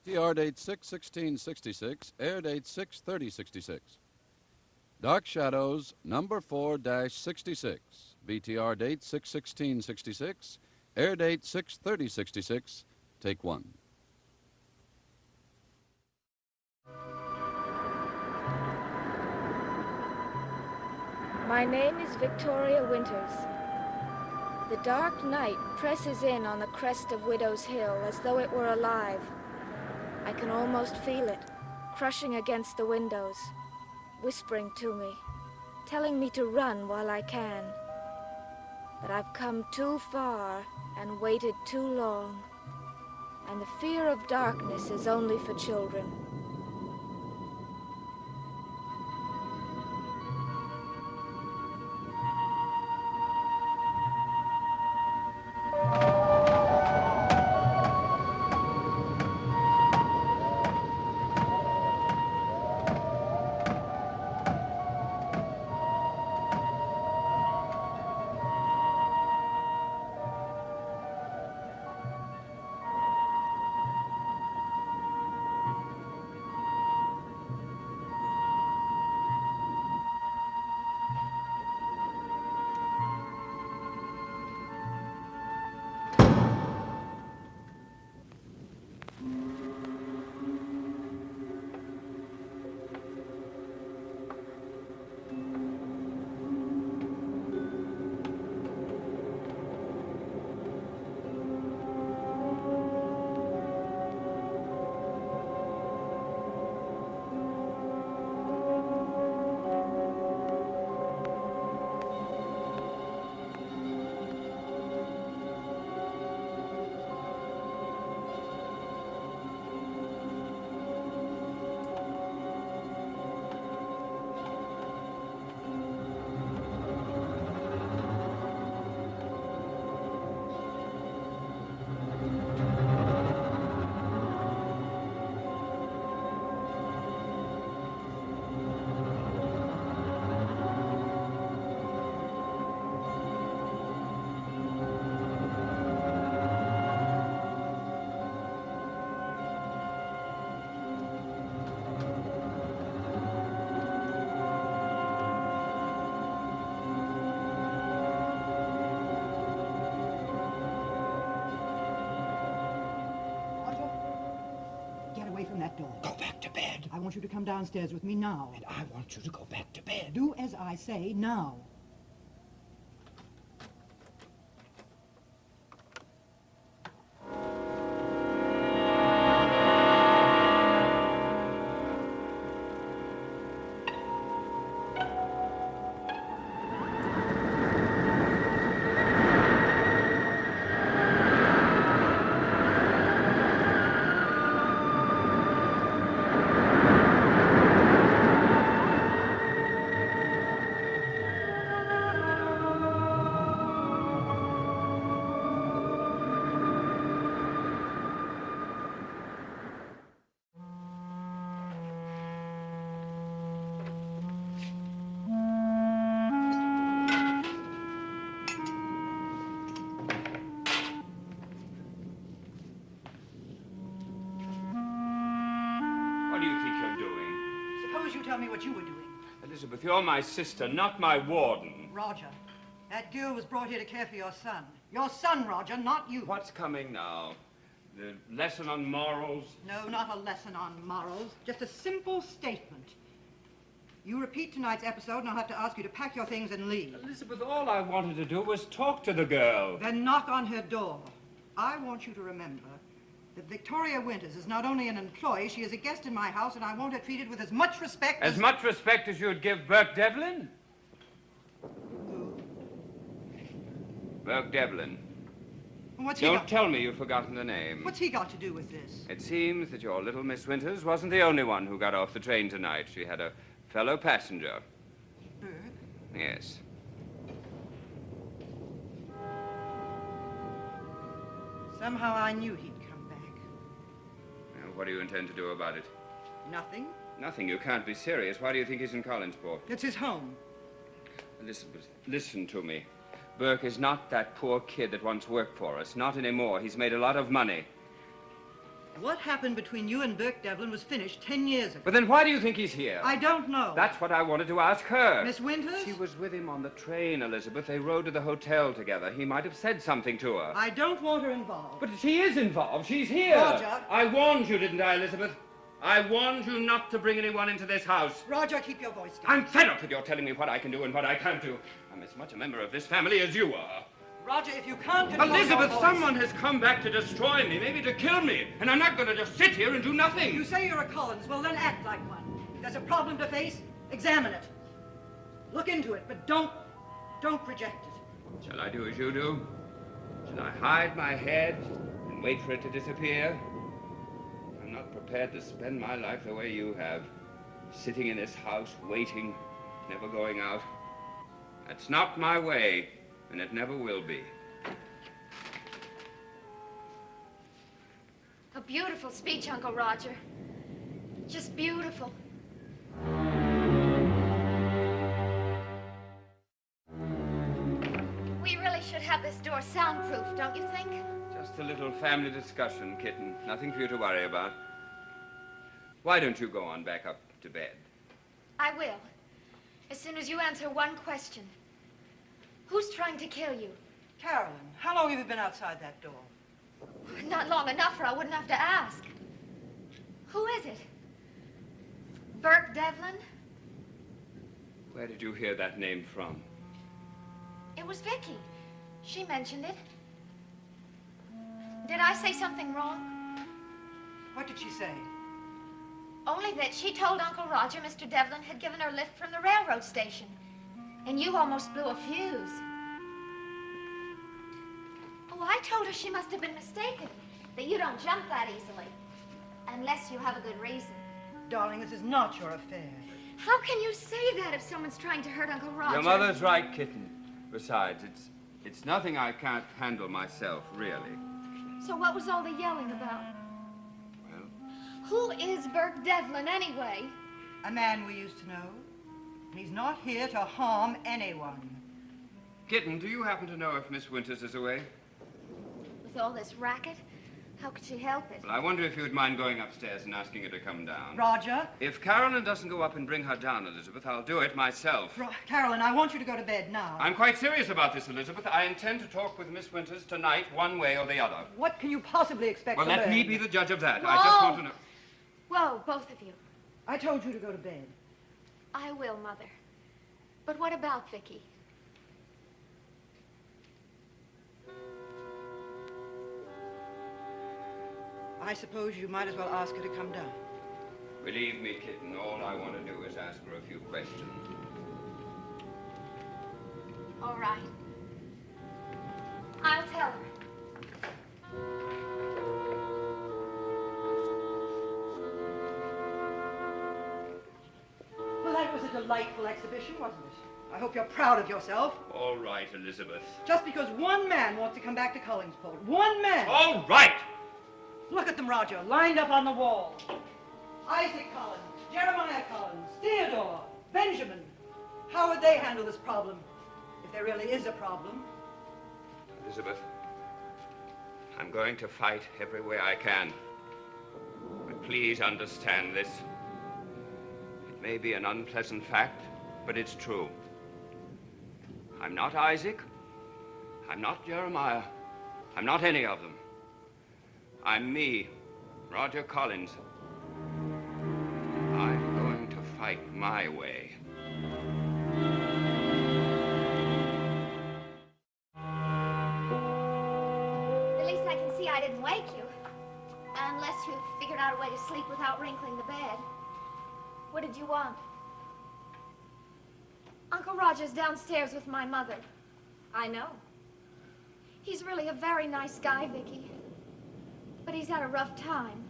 TR date 6/16/66, air date 6/30/66. Dark Shadows, number 4-66. BTR date 6/16/66, air date 6/30/66. Take one. My name is Victoria Winters. The dark night presses in on the crest of Widow's Hill as though it were alive. I can almost feel it, crushing against the windows, whispering to me, telling me to run while I can. But I've come too far and waited too long, and the fear of darkness is only for children. That door. Go back to bed. I want you to come downstairs with me now. And I want you to go back to bed. Do as I say now. What do you think you're doing? Suppose you tell me what you were doing. Elizabeth, you're my sister, not my warden. Roger, that girl was brought here to care for your son. Your son, Roger, not you. What's coming now? The lesson on morals? No, not a lesson on morals. Just a simple statement. You repeat tonight's episode, and I'll have to ask you to pack your things and leave. Elizabeth, all I wanted to do was talk to the girl. Then knock on her door. I want you to remember that Victoria Winters is not only an employee, she is a guest in my house, and I want her treated with as much respect as... As much respect as you'd give Burke Devlin? Who? Burke Devlin. What's he Don't tell me you've forgotten the name. What's he got to do with this? It seems that your little Miss Winters wasn't the only one who got off the train tonight. She had a fellow passenger. Burke? Yes. Somehow I knew he'd come back. Well, what do you intend to do about it? Nothing. Nothing. You can't be serious. Why do you think he's in Collinsport? It's his home. Listen to me. Burke is not that poor kid that once worked for us. Not anymore. He's made a lot of money. What happened between you and Burke Devlin was finished 10 years ago. But then why do you think he's here? I don't know. That's what I wanted to ask her. Miss Winters? She was with him on the train, Elizabeth. They rode to the hotel together. He might have said something to her. I don't want her involved. But she is involved. She's here. Roger. I warned you, didn't I, Elizabeth? I warned you not to bring anyone into this house. Roger, keep your voice down. I'm fed up with your telling me what I can do and what I can't do. I'm as much a member of this family as you are. Roger, if you can't control Elizabeth, your voice... someone has come back to destroy me, maybe to kill me, and I'm not going to just sit here and do nothing. You say you're a Collins. Well, then act like one. If there's a problem to face, examine it. Look into it, but don't reject it. Shall I do as you do? Shall I hide my head and wait for it to disappear? I'm not prepared to spend my life the way you have, sitting in this house, waiting, never going out. That's not my way, and it never will be. A beautiful speech, Uncle Roger. Just beautiful. We really should have this door soundproof, don't you think? Just a little family discussion, kitten. Nothing for you to worry about. Why don't you go on back up to bed? I will. As soon as you answer one question. Who's trying to kill you? Carolyn, how long have you been outside that door? Not long enough, or I wouldn't have to ask. Who is it? Burke Devlin? Where did you hear that name from? It was Vicky. She mentioned it. Did I say something wrong? What did she say? Only that she told Uncle Roger Mr. Devlin had given her a lift from the railroad station. And you almost blew a fuse. Oh, I told her she must have been mistaken. That you don't jump that easily. Unless you have a good reason. Darling, this is not your affair. How can you say that if someone's trying to hurt Uncle Roger? Your mother's right, kitten. Besides, it's nothing I can't handle myself, really. So what was all the yelling about? Well, Who is Burke Devlin, anyway? A man we used to know. He's not here to harm anyone. kitten, do you happen to know if Miss Winters is away? With all this racket, how could she help it? Well, I wonder if you'd mind going upstairs and asking her to come down. Roger? If Carolyn doesn't go up and bring her down, Elizabeth, I'll do it myself. Carolyn, I want you to go to bed now. I'm quite serious about this, Elizabeth. I intend to talk with Miss Winters tonight, one way or the other. What can you possibly expect Well, to let learn? me be the judge of that. Whoa. I just want to know. Whoa, both of you. I told you to go to bed. I will, Mother. But what about Vicky? I suppose you might as well ask her to come down. Believe me, kitten, all I want to do is ask her a few questions. All right. I'll tell her. Well, that was a delightful exhibition, wasn't it? I hope you're proud of yourself. All right, Elizabeth. Just because one man wants to come back to Collingsport. One man! All right! Look at them, Roger, lined up on the wall. Isaac Collins, Jeremiah Collins, Theodore, Benjamin. How would they handle this problem, if there really is a problem? Elizabeth, I'm going to fight every way I can. But please understand this. It may be an unpleasant fact, but it's true. I'm not Isaac. I'm not Jeremiah. I'm not any of them. I'm me, Roger Collins. I'm going to fight my way. At least I can see I didn't wake you. Unless you figured out a way to sleep without wrinkling the bed. What did you want? Uncle Roger's downstairs with my mother. I know. He's really a very nice guy, Vicky. But he's had a rough time.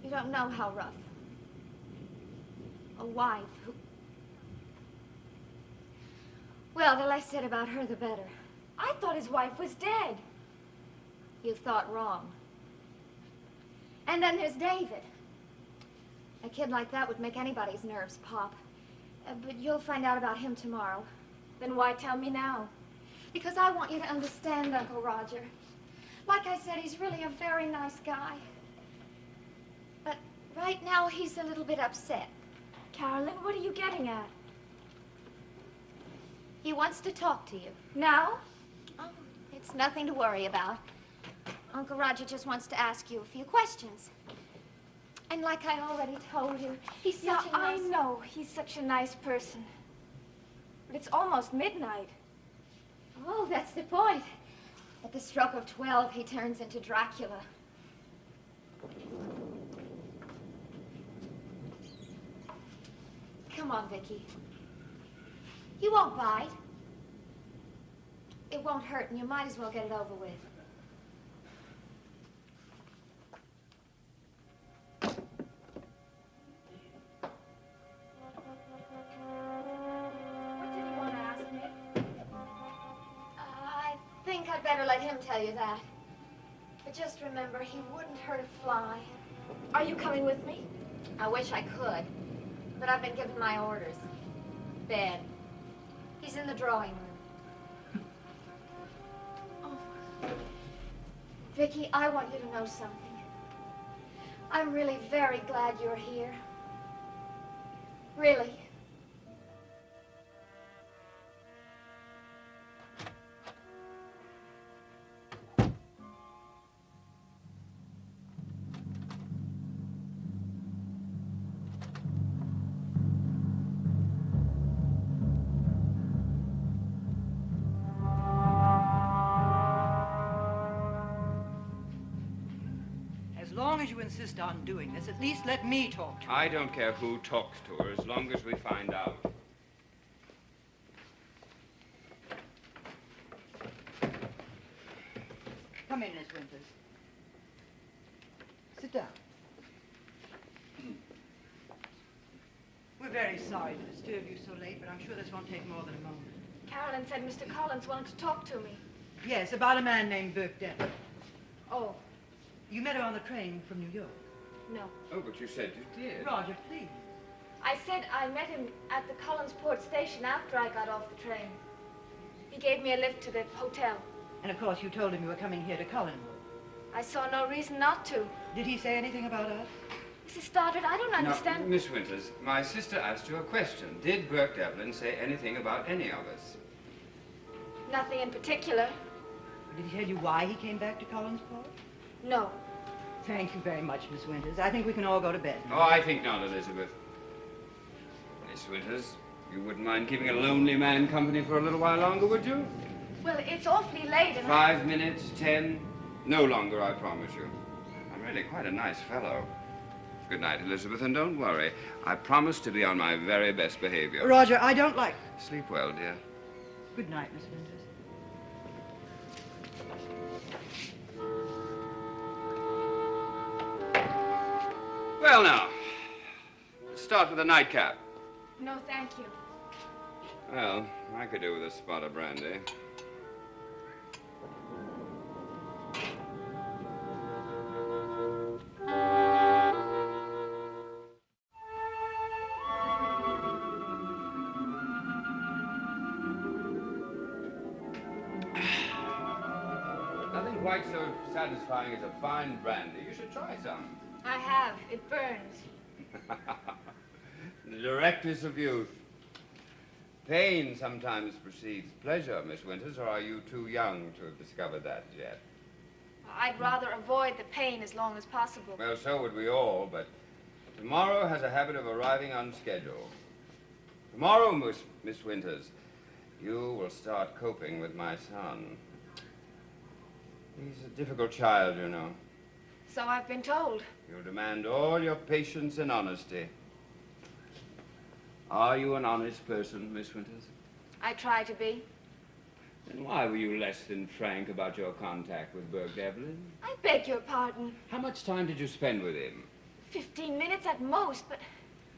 You don't know how rough. A wife who... Well, the less said about her, the better. I thought his wife was dead. You thought wrong. And then there's David. A kid like that would make anybody's nerves pop. But you'll find out about him tomorrow. Then why tell me now? Because I want you to understand, Uncle Roger. Like I said, he's really a very nice guy. But right now, he's a little bit upset. Carolyn, what are you getting at? He wants to talk to you. Now? Oh, it's nothing to worry about. Uncle Roger just wants to ask you a few questions. And like I already told you, he's Yeah, such a nice... I know. He's such a nice person. But it's almost midnight. Oh, that's the point. At the stroke of 12, he turns into Dracula. Come on, Vicky. You won't bite. It won't hurt, and you might as well get it over with. What did he want to ask me? I think I'd better let him tell you that. But just remember, he wouldn't hurt a fly. Are you coming with me? I wish I could, but I've been given my orders. Bed. He's in the drawing room. Oh. Vicky, I want you to know something. I'm really very glad you're here. Really. As long as you insist on doing this, at least let me talk to her. I don't care who talks to her as long as we find out. Come in, Miss Winters. Sit down. We're very sorry to disturb you so late, but I'm sure this won't take more than a moment. Carolyn said Mr. Collins wanted to talk to me. Yes, about a man named Burke Devlin. Oh, You met her on the train from New York. no. Oh, but you said you did. Roger, please. I said I met him at the Collinsport station after I got off the train. He gave me a lift to the hotel. And of course, you told him you were coming here to Collinwood. I saw no reason not to. Did he say anything about us? Mrs. Stoddard, I don't Now, understand. Miss Winters, my sister asked you a question. Did Burke Devlin say anything about any of us? Nothing in particular. Did he tell you why he came back to Collinsport? No. Thank you very much, Miss Winters. I think we can all go to bed now. Oh, I think not, Elizabeth. Miss Winters, you wouldn't mind keeping a lonely man company for a little while longer, would you? Well, it's awfully late and 5 minutes, 10, no longer, I promise you. I'm really quite a nice fellow. Good night, Elizabeth, and don't worry. I promise to be on my very best behavior. Roger, I don't like... Sleep well, dear. Good night, Miss Winters. Well, now, let's start with a nightcap. No, thank you. Well, I could do with a spot of brandy. Nothing quite so satisfying as a fine brandy. You should try some. I have. It burns. The directness of youth. Pain sometimes precedes pleasure, Miss Winters, or are you too young to have discovered that yet? I'd rather avoid the pain as long as possible. Well, so would we all, but tomorrow has a habit of arriving on schedule. Tomorrow, Miss Winters, you will start coping with my son. He's a difficult child, you know. So I've been told. He'll demand all your patience and honesty. Are you an honest person, Miss Winters? I try to be. Then why were you less than frank about your contact with Burke Devlin? I beg your pardon. How much time did you spend with him? 15 minutes at most, but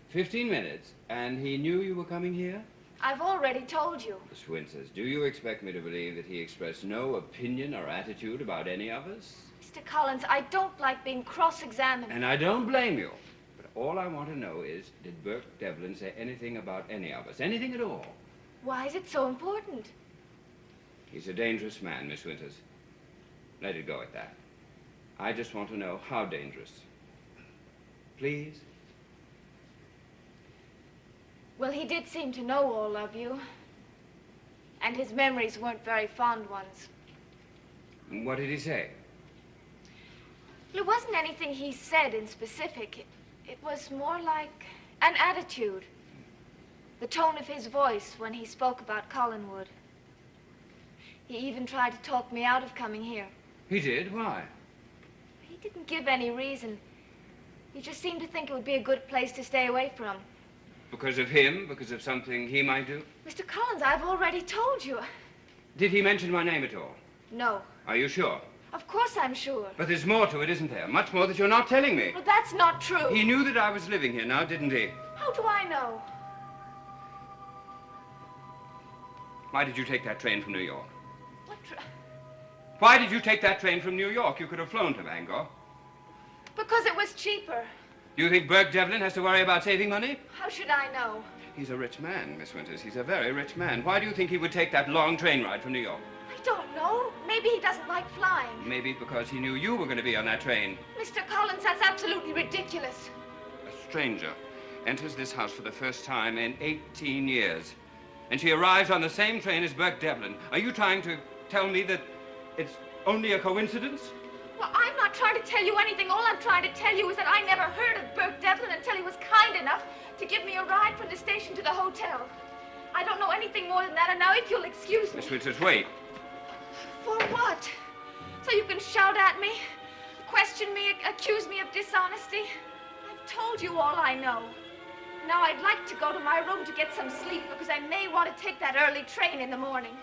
15 minutes, and he knew you were coming here? I've already told you. Miss Winters, do you expect me to believe that he expressed no opinion or attitude about any of us? Mr. Collins, I don't like being cross-examined. And I don't blame you. But all I want to know is, did Burke Devlin say anything about any of us? Anything at all? Why is it so important? He's a dangerous man, Miss Winters. Let it go at that. I just want to know how dangerous. Please? Well, he did seem to know all of you. And his memories weren't very fond ones. What did he say? It wasn't anything he said in specific. It was more like an attitude. The tone of his voice when he spoke about Collinwood. He even tried to talk me out of coming here. He did? Why? He didn't give any reason. He just seemed to think it would be a good place to stay away from. Because of him? Because of something he might do? Mr. Collins, I've already told you. Did he mention my name at all? No. Are you sure? Of course I'm sure. But there's more to it, isn't there? Much more that you're not telling me. But that's not true. He knew that I was living here now, didn't he? How do I know? Why did you take that train from New York? What Why did you take that train from New York? You could have flown to Bangor. Because it was cheaper. Do you think Burke Devlin has to worry about saving money? How should I know? He's a rich man, Miss Winters. He's a very rich man. Why do you think he would take that long train ride from New York? I don't know. Maybe he doesn't like flying. Maybe because he knew you were going to be on that train. Mr. Collins, that's absolutely ridiculous. A stranger enters this house for the first time in 18 years. And she arrives on the same train as Burke Devlin. Are you trying to tell me that it's only a coincidence? Well, I'm not trying to tell you anything. All I'm trying to tell you is that I never heard of Burke Devlin until he was kind enough to give me a ride from the station to the hotel. I don't know anything more than that, and now if you'll excuse me... Miss Winters, wait. For what? So you can shout at me, question me, accuse me of dishonesty? I've told you all I know. Now I'd like to go to my room to get some sleep because I may want to take that early train in the morning.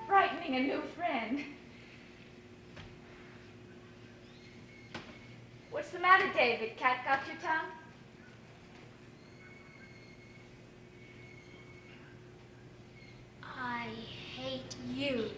frightening a new friend. What's the matter, David? Cat got your tongue? I hate you.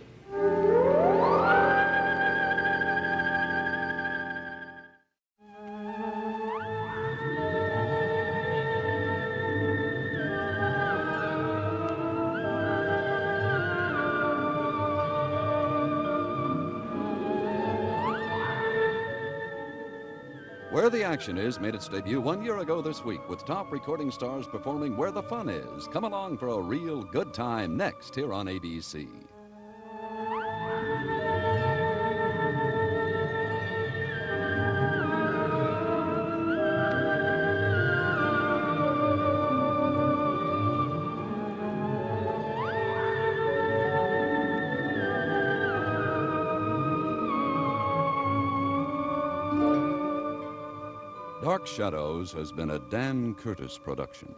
Where the Action Is made its debut 1 year ago this week with top recording stars performing Where the Fun Is. Come along for a real good time next here on ABC. Dark Shadows has been a Dan Curtis production.